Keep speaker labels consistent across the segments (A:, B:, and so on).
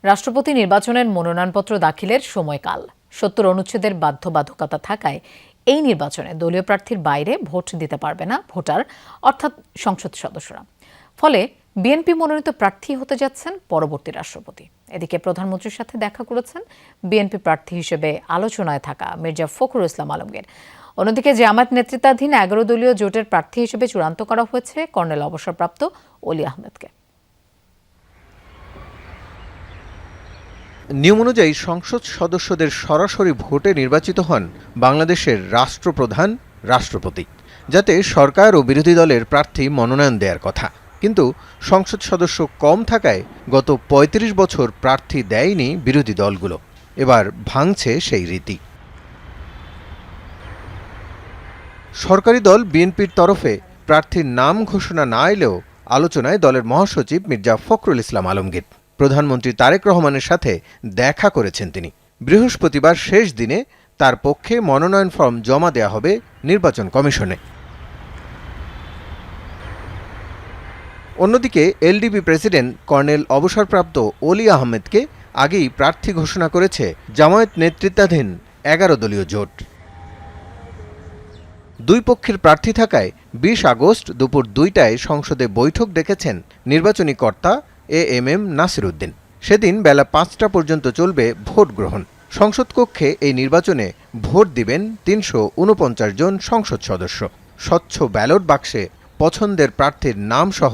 A: রাষ্ট্রপতি নির্বাচনের মনোনয়নপত্র দাখিলের সময়কাল ৭০ অনুচ্ছেদের বাধ্যবাধকতা থাকায় এই নির্বাচনে দলীয় প্রার্থীর বাইরে ভোট দিতে পারবে না ভোটার অর্থাৎ সংসদ সদস্যরা। ফলে বিএনপি মনোনীত প্রার্থী হতে যাচ্ছেন পরবর্তী রাষ্ট্রপতি। এদিকে প্রধানমন্ত্রীর সাথে দেখা করেছেন বিএনপি প্রার্থী হিসেবে আলোচনায় থাকা মির্জা ফখরুল ইসলাম আলমগীর। অন্যদিকে জামায়াত নেতৃত্বাধীন ১১ দলীয় জোটের প্রার্থী হিসেবে চূড়ান্ত করা হয়েছে কর্নেল অবসরপ্রাপ্ত অলি আহমেদকে।
B: নিয়ম অনুযায়ী সংসদ সদস্যদের সরাসরি ভোটে নির্বাচিত হন বাংলাদেশের রাষ্ট্রপ্রধান রাষ্ট্রপতি, যাতে সরকার ও বিরোধী দলের প্রার্থী মনোনয়ন দেওয়ার কথা। কিন্তু সংসদ সদস্য কম থাকায় গত ৩৫ বছর প্রার্থী দেয়নি বিরোধী দলগুলো। এবার ভাঙছে সেই রীতি। সরকারি দল বিএনপির তরফে প্রার্থীর নাম ঘোষণা না এলেও আলোচনায় দলের মহাসচিব মির্জা ফখরুল ইসলাম আলমগীর। প্রধানমন্ত্রী তারেক রহমানের সাথে দেখা করেছেন তিনি। বৃহস্পতিবার শেষ দিনে তার পক্ষে মনোনয়ন ফর্ম জমা দেওয়া হবে নির্বাচন কমিশনে। অন্যদিকে এলডিপি প্রেসিডেন্ট কর্নেল অবসরপ্রাপ্ত অলি আহমেদকে আগেই প্রার্থী ঘোষণা করেছে জামায়াত নেতৃত্বাধীন ১১ দলীয় জোট। দুই পক্ষের প্রার্থী থাকায় ২০ আগস্ট দুপুর ২টায় সংসদে বৈঠক ডেকেছেন নির্বাচনী কর্তা এএমএম নাসির উদ্দিন। সেদিন বেলা ৫টা পর্যন্ত চলবে ভোট গ্রহণ। সংসদ কক্ষে এই নির্বাচনে ভোট দিবেন ৩৪৯ জন সংসদ সদস্য। স্বচ্ছ ব্যালট বাক্সে পছন্দের প্রার্থীর নাম সহ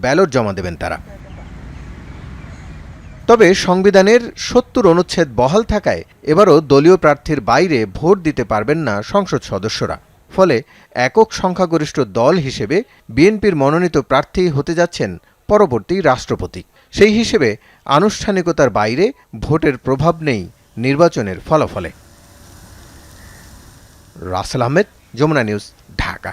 B: ব্যালট জমা দেবেন তারা। তবে সংবিধানের ৭০ অনুচ্ছেদ বহাল থাকায় এবারও দলীয় প্রার্থীর বাইরে ভোট দিতে পারবেন না সংসদ সদস্যরা। ফলে একক সংখ্যাগরিষ্ঠ দল হিসেবে বিএনপির মনোনীত প্রার্থী হতে যাচ্ছেন পরবর্তী রাষ্ট্রপতি। সেই হিসেবে আনুষ্ঠানিকতার বাইরে ভোটের প্রভাব নেই নির্বাচনের ফলাফলে। রাসেল আহমেদ, যমুনা নিউজ, ঢাকা।